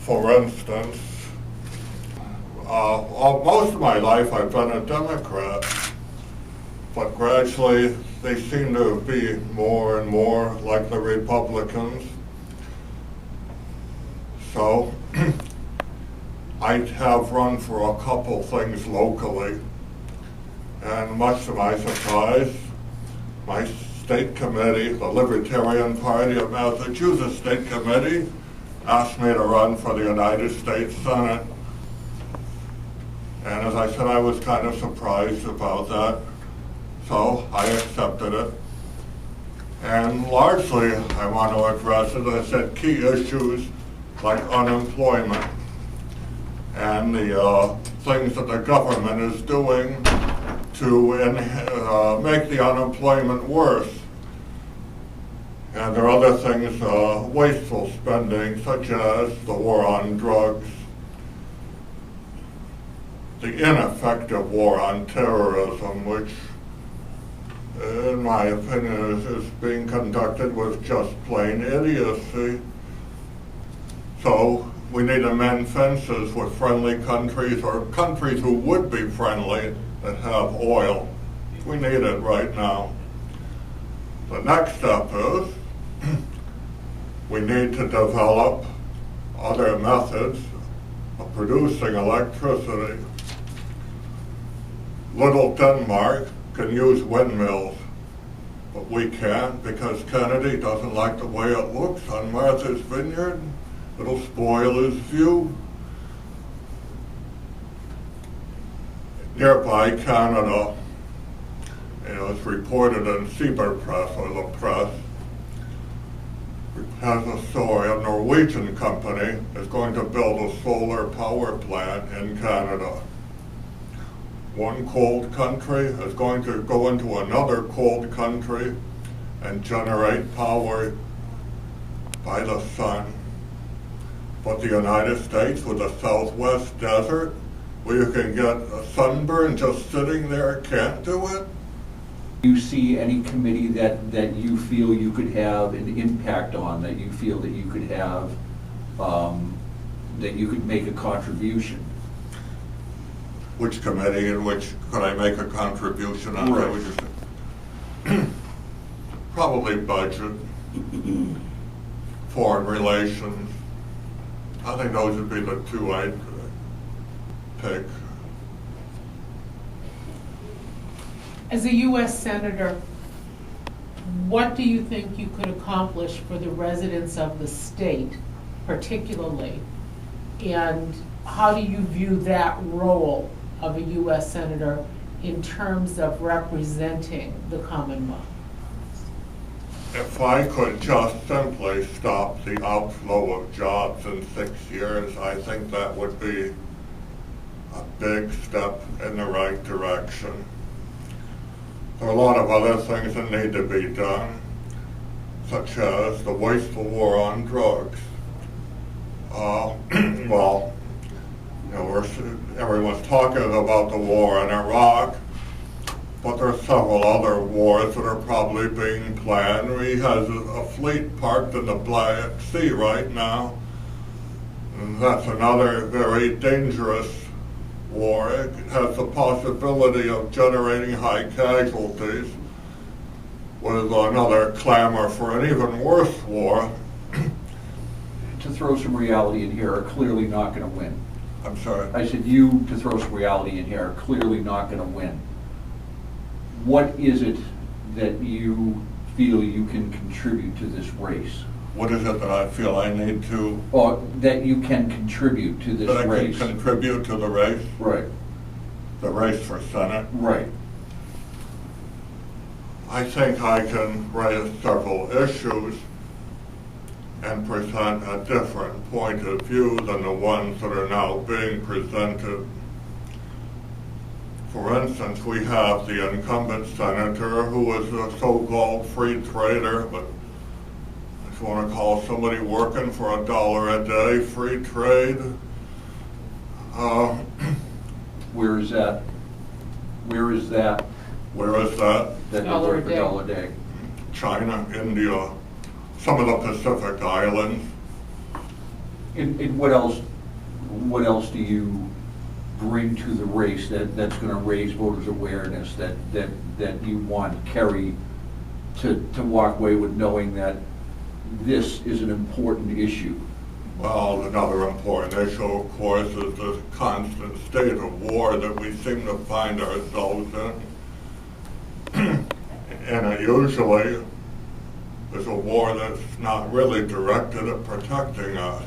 For instance, most of my life I've been a Democrat, but gradually they seem to be more and more like the Republicans. So I have run for a couple things locally, and much to my surprise, my state committee, the Libertarian Party of Massachusetts State Committee, asked me to run for the United States Senate. And as I said, I was kind of surprised about that, so I accepted it. And largely, I want to address, as I said, key issues like unemployment and the things that the government is doing to make the unemployment worse. And there are other things, wasteful spending, such as the war on drugs, the ineffective war on terrorism, which, in my opinion, is being conducted with just plain idiocy. So we need to mend fences with friendly countries or countries who would be friendly that have oil. We need it right now. The next step is we need to develop other methods of producing electricity. Little Denmark can use windmills, but we can't because Kennedy doesn't like the way it looks on Martha's Vineyard. It'll spoil his view. Nearby Canada, it's reported in Sieber Press or the press, has a story. A Norwegian company is going to build a solar power plant in Canada. One cold country is going to go into another cold country and generate power by the sun. But the United States, with the Southwest desert, where you can get a sunburn just sitting there, can't do it? Do you see any committee that you feel you could have an impact on, that you feel that you could have, that you could make a contribution? Which committee and which could I make a contribution on? Right. Probably budget, foreign relations. I think those would be the two I'd pick. As a U.S. Senator, what do you think you could accomplish for the residents of the state, particularly? And how do you view that role of a U.S. Senator in terms of representing the Commonwealth? If I could just simply stop the outflow of jobs in 6 years, I think that would be a big step in the right direction. There are a lot of other things that need to be done, such as the wasteful war on drugs. Well, everyone's talking about the war in Iraq, but there are several other wars that are probably being planned. He has a fleet parked in the Black Sea right now, and that's another very dangerous war. It has the possibility of generating high casualties, with another clamor for an even worse war. To throw some reality in here, are clearly not going to win. I'm sorry? I said you, to throw some reality in here, are clearly not going to win. What is it that you feel you can contribute to this race? What is it that I feel I need to? Or that you can contribute to this that race? I can contribute to the race? Right. The race for Senate? Right. I think I can raise several issues and present a different point of view than the ones that are now being presented. For instance, we have the incumbent senator who is a so-called free trader, but if you want to call somebody working for $1 a day free trade. Where is that? Where is that? Where is that? That $1 a day. $1 a day. China, India, some of the Pacific Islands. And what else do you bring to the race that's gonna raise voters' awareness, that you want Kerry to walk away with, knowing that this is an important issue? Well, another important issue, of course, is the constant state of war that we seem to find ourselves in. And it usually is a war that's not really directed at protecting us.